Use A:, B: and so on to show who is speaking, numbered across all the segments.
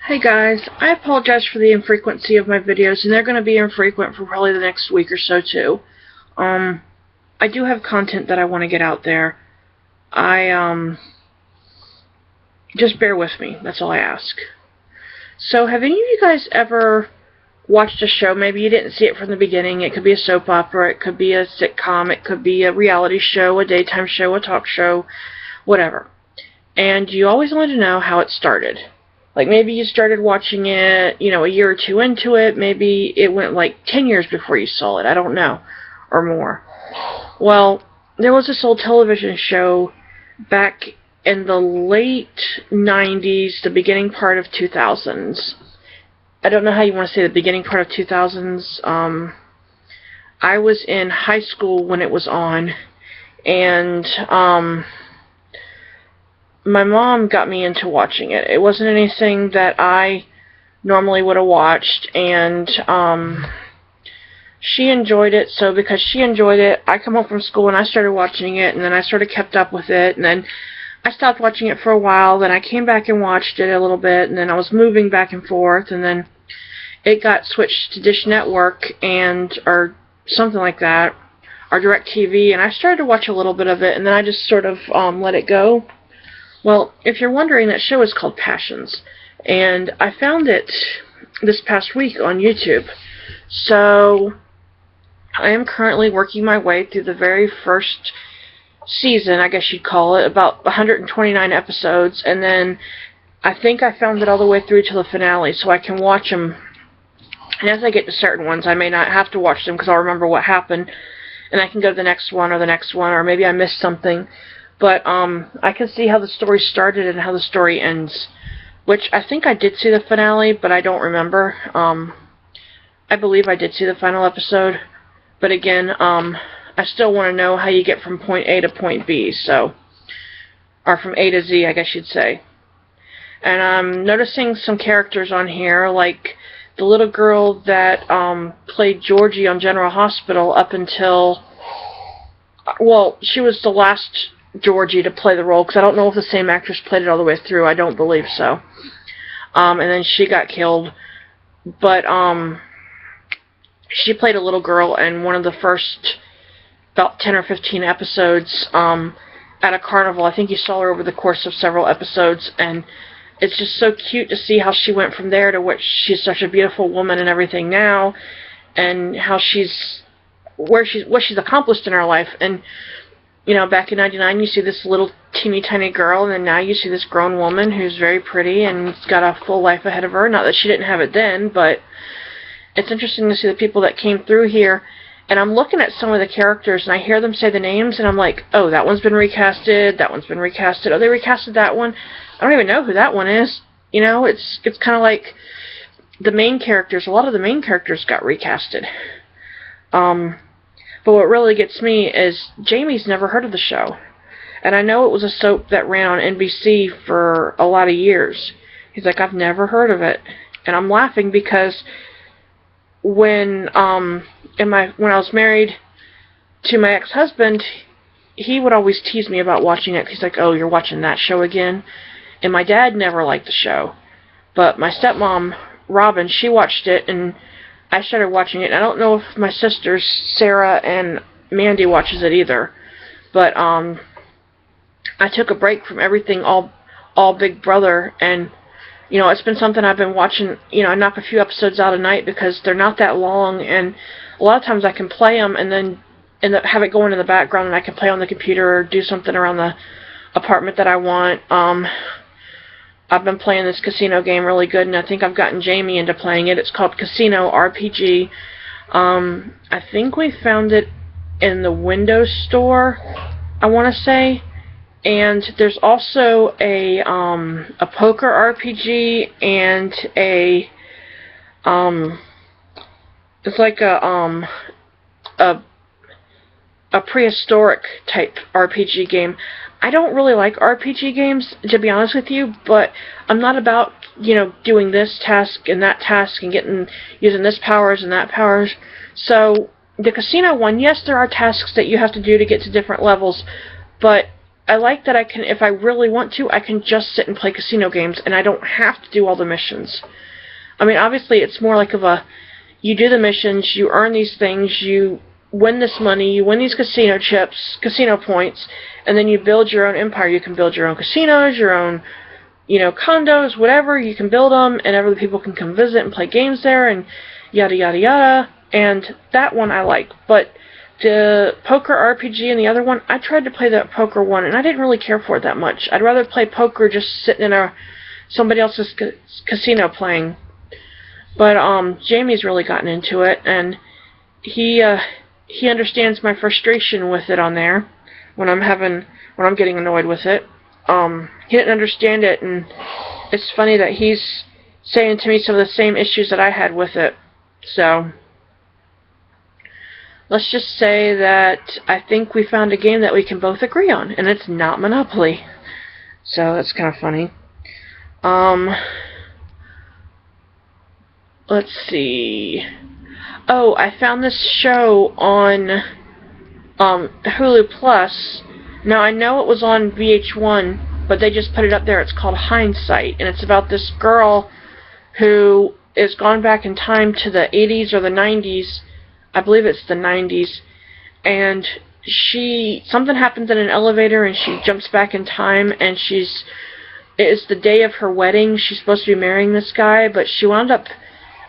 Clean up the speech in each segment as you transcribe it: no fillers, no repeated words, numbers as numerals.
A: Hey guys, I apologize for the infrequency of my videos, and they're going to be infrequent for probably the next week or so too. I do have content that I want to get out there. Just bear with me, that's all I ask. So, have any of you guys ever watched a show? Maybe you didn't see it from the beginning. It could be a soap opera, it could be a sitcom, it could be a reality show, a daytime show, a talk show, whatever. And you always wanted to know how it started. Like, maybe you started watching it, a year or two into it. Maybe it went like 10 years before you saw it. I don't know. Or more. Well, there was this old television show back in the late 90s, the beginning part of 2000s. I don't know how you want to say the beginning part of 2000s. I was in high school when it was on. And, my mom got me into watching it. It wasn't anything that I normally would have watched, and she enjoyed it. So because she enjoyed it, I come home from school and I started watching it, and then I sort of kept up with it, and then I stopped watching it for a while, then I came back and watched it a little bit, and then I was moving back and forth, and then it got switched to Dish Network or something like that, or DirecTV, and I started to watch a little bit of it, and then I just sort of let it go. Well, if you're wondering, that show is called Passions, and I found it this past week on YouTube. So, I am currently working my way through the very first season, I guess you'd call it, about 129 episodes, and then I think I found it all the way through to the finale, so I can watch them. And as I get to certain ones, I may not have to watch them because I'll remember what happened, and I can go to the next one, or maybe I missed something. But I can see how the story started and how the story ends, which I think I did see the finale, but I don't remember. I believe I did see the final episode, but again, I still want to know how you get from point A to point B, or from A to Z, I guess you'd say. And I'm noticing some characters on here, like the little girl that played Georgie on General Hospital up until, well, she was the last Georgie to play the role, because I don't know if the same actress played it all the way through. I don't believe so. And then she got killed. But she played a little girl in one of the first about 10 or 15 episodes at a carnival. I think you saw her over the course of several episodes, and it's just so cute to see how she went from there to what she's such a beautiful woman and everything now, and how what she's accomplished in her life. And back in 99, you see this little teeny tiny girl, and then now you see this grown woman who's very pretty and got a full life ahead of her. Not that she didn't have it then, but it's interesting to see the people that came through here. And I'm looking at some of the characters, and I hear them say the names, and I'm like, oh, that one's been recasted, that one's been recasted, oh, they recasted that one. I don't even know who that one is. It's kind of like the main characters, a lot of the main characters got recasted. But what really gets me is Jamie's never heard of the show. And I know it was a soap that ran on NBC for a lot of years. He's like, I've never heard of it. And I'm laughing because when I was married to my ex-husband, he would always tease me about watching it. He's like, oh, you're watching that show again? And my dad never liked the show. But my stepmom, Robin, she watched it, and I started watching it, and I don't know if my sisters, Sarah and Mandy, watches it either. But I took a break from everything, all Big Brother, and it's been something I've been watching. I knock a few episodes out a night because they're not that long, and a lot of times I can play them and then have it going in the background, and I can play on the computer or do something around the apartment that I want. I've been playing this casino game really good, and I think I've gotten Jamie into playing it. It's called Casino RPG. I think we found it in the Windows Store, I want to say. And there's also a poker RPG and it's like a prehistoric type RPG game. I don't really like RPG games, to be honest with you, but I'm not about, doing this task and that task and using this powers and that powers. So the casino one, yes, there are tasks that you have to do to get to different levels, but I like that I can, if I really want to, I can just sit and play casino games, and I don't have to do all the missions. I mean, obviously, it's more like of a, you do the missions, you earn these things, you win this money, you win these casino chips, casino points, and then you build your own empire. You can build your own casinos, your own, condos, whatever. You can build them, and other people can come visit and play games there, and yada, yada, yada. And that one I like. But the poker RPG and the other one, I tried to play that poker one, and I didn't really care for it that much. I'd rather play poker just sitting in somebody else's casino playing. But Jamie's really gotten into it, and he understands my frustration with it on there when I'm getting annoyed with it. He didn't understand it, and it's funny that he's saying to me some of the same issues that I had with it. So let's just say that I think we found a game that we can both agree on, and it's not Monopoly. So that's kind of funny. Let's see. Oh, I found this show on Hulu Plus. Now, I know it was on VH1, but they just put it up there. It's called Hindsight, and it's about this girl who is gone back in time to the 80s or the 90s. I believe it's the 90s. And something happens in an elevator, and she jumps back in time, and it's the day of her wedding. She's supposed to be marrying this guy, but she wound up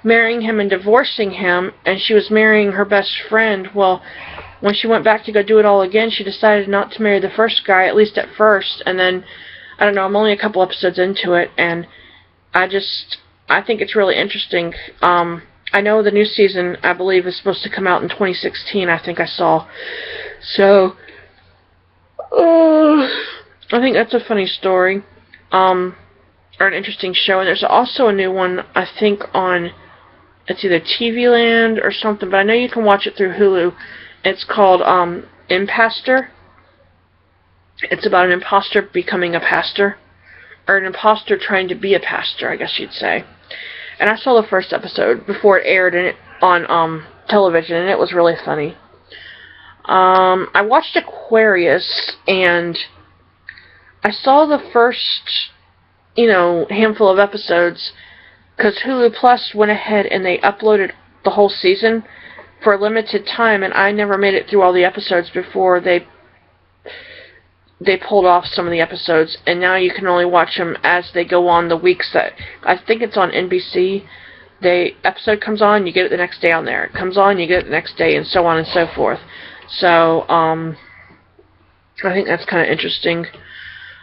A: marrying him and divorcing him, and she was marrying her best friend. Well, when she went back to go do it all again, she decided not to marry the first guy, at least at first, and then, I don't know, I'm only a couple episodes into it, and I think it's really interesting. I know the new season, I believe, is supposed to come out in 2016, I think I saw. So, I think that's a funny story, or an interesting show, and there's also a new one, I think, on, it's either TV Land or something, but I know you can watch it through Hulu. It's called Imposter. It's about an imposter becoming a pastor, or an imposter trying to be a pastor, I guess you'd say. And I saw the first episode before it aired on television, and it was really funny. I watched Aquarius, and I saw the first, handful of episodes, because Hulu Plus went ahead and they uploaded the whole season for a limited time, and I never made it through all the episodes before they pulled off some of the episodes, and now you can only watch them as they go on the weeks that, I think it's on NBC. The episode comes on, you get it the next day on there. It comes on, you get it the next day, and so on and so forth. So, I think that's kind of interesting.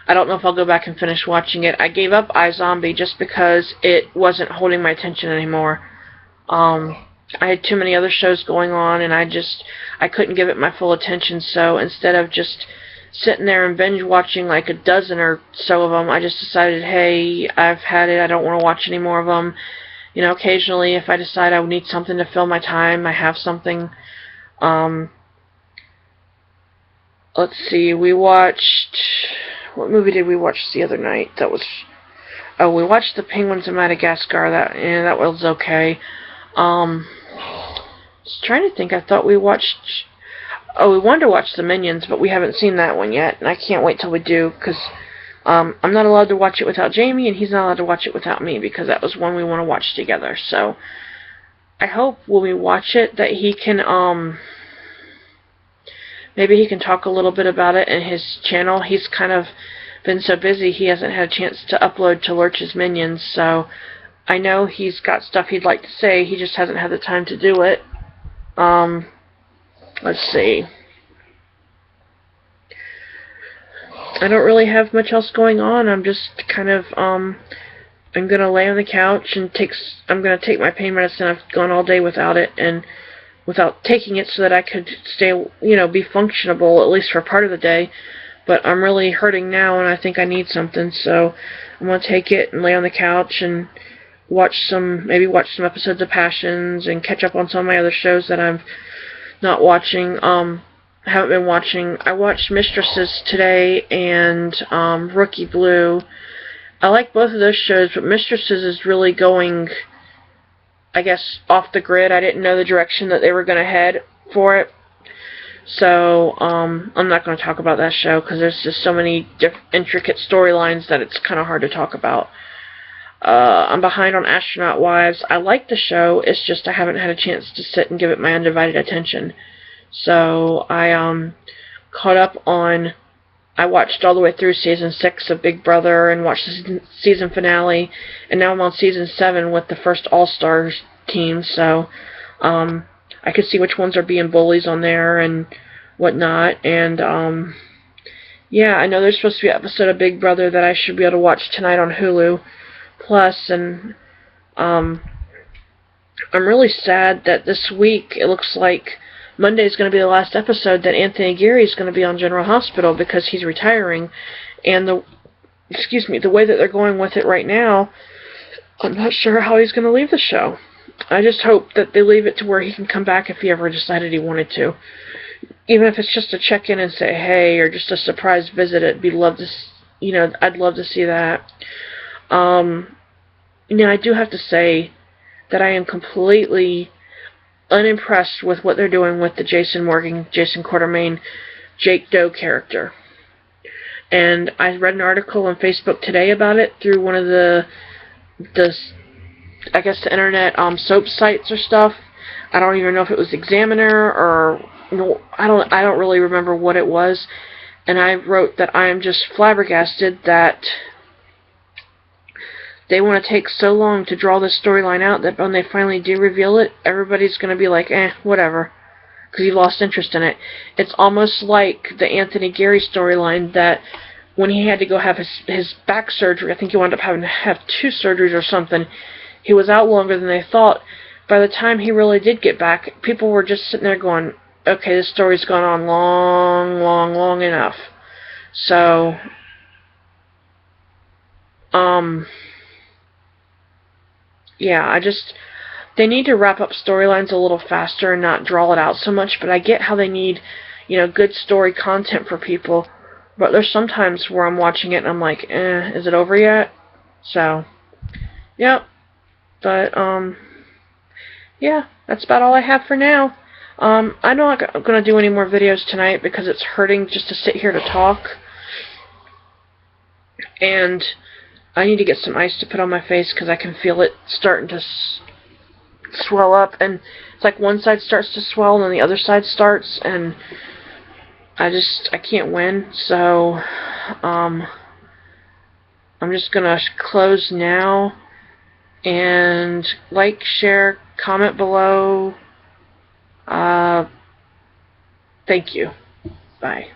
A: I don't know if I'll go back and finish watching it. I gave up iZombie just because it wasn't holding my attention anymore. I had too many other shows going on, and I couldn't give it my full attention, so instead of just sitting there and binge watching like a dozen or so of them, I just decided, hey, I've had it, I don't want to watch any more of them. Occasionally if I decide I need something to fill my time, I have something. Let's see, we watched, what movie did we watch the other night? We watched The Penguins of Madagascar. That was okay. Just trying to think, I thought we watched, we wanted to watch The Minions, but we haven't seen that one yet, and I can't wait till we do, because I'm not allowed to watch it without Jamie, and he's not allowed to watch it without me, because that was one we want to watch together. So I hope when we watch it that he can, maybe he can talk a little bit about it in his channel. He's kind of been so busy he hasn't had a chance to upload to Lurch's Minions, so I know he's got stuff he'd like to say, he just hasn't had the time to do it. Let's see. I don't really have much else going on. I'm just kind of, I'm going to lay on the couch and I'm going to take my pain medicine. I've gone all day without it, and without taking it, so that I could stay, be functionable, at least for part of the day. But I'm really hurting now, and I think I need something, so I'm going to take it and lay on the couch and maybe watch some episodes of Passions and catch up on some of my other shows that I'm not watching, haven't been watching. I watched Mistresses today and Rookie Blue. I like both of those shows, but Mistresses is really going, I guess, off the grid. I didn't know the direction that they were going to head for it. So, I'm not going to talk about that show because there's just so many intricate storylines that it's kind of hard to talk about. I'm behind on Astronaut Wives. I like the show, it's just I haven't had a chance to sit and give it my undivided attention. So, I caught up on... I watched all the way through Season 6 of Big Brother and watched the season finale, and now I'm on Season 7 with the first All-Stars team, so I can see which ones are being bullies on there and whatnot, and yeah, I know there's supposed to be an episode of Big Brother that I should be able to watch tonight on Hulu Plus, and I'm really sad that this week it looks like Monday is going to be the last episode that Anthony Geary is going to be on General Hospital because he's retiring, and the way that they're going with it right now, I'm not sure how he's going to leave the show. I just hope that they leave it to where he can come back if he ever decided he wanted to. Even if it's just to check in and say hey, or just a surprise visit, I'd love to see that. Now I do have to say that I am completely unimpressed with what they're doing with the Jason Morgan, Jason Quartermain, Jake Doe character. And I read an article on Facebook today about it through one of the I guess the internet soap sites or stuff. I don't even know if it was Examiner or no, I don't really remember what it was. And I wrote that I am just flabbergasted that they want to take so long to draw this storyline out that when they finally do reveal it, everybody's going to be like, whatever, because you lost interest in it. It's almost like the Anthony Geary storyline that when he had to go have his back surgery, I think he wound up having to have 2 surgeries or something, he was out longer than they thought. By the time he really did get back, people were just sitting there going, okay, this story's gone on long enough. So, yeah, they need to wrap up storylines a little faster and not draw it out so much, but I get how they need, good story content for people, but there's sometimes where I'm watching it and I'm like, is it over yet? So, yep, but, yeah, that's about all I have for now. I'm not going to do any more videos tonight because it's hurting just to sit here to talk, and I need to get some ice to put on my face because I can feel it starting to swell up, and it's like one side starts to swell and then the other side starts, and I can't win. So I'm just gonna close now, and like, share, comment below. Thank you. Bye.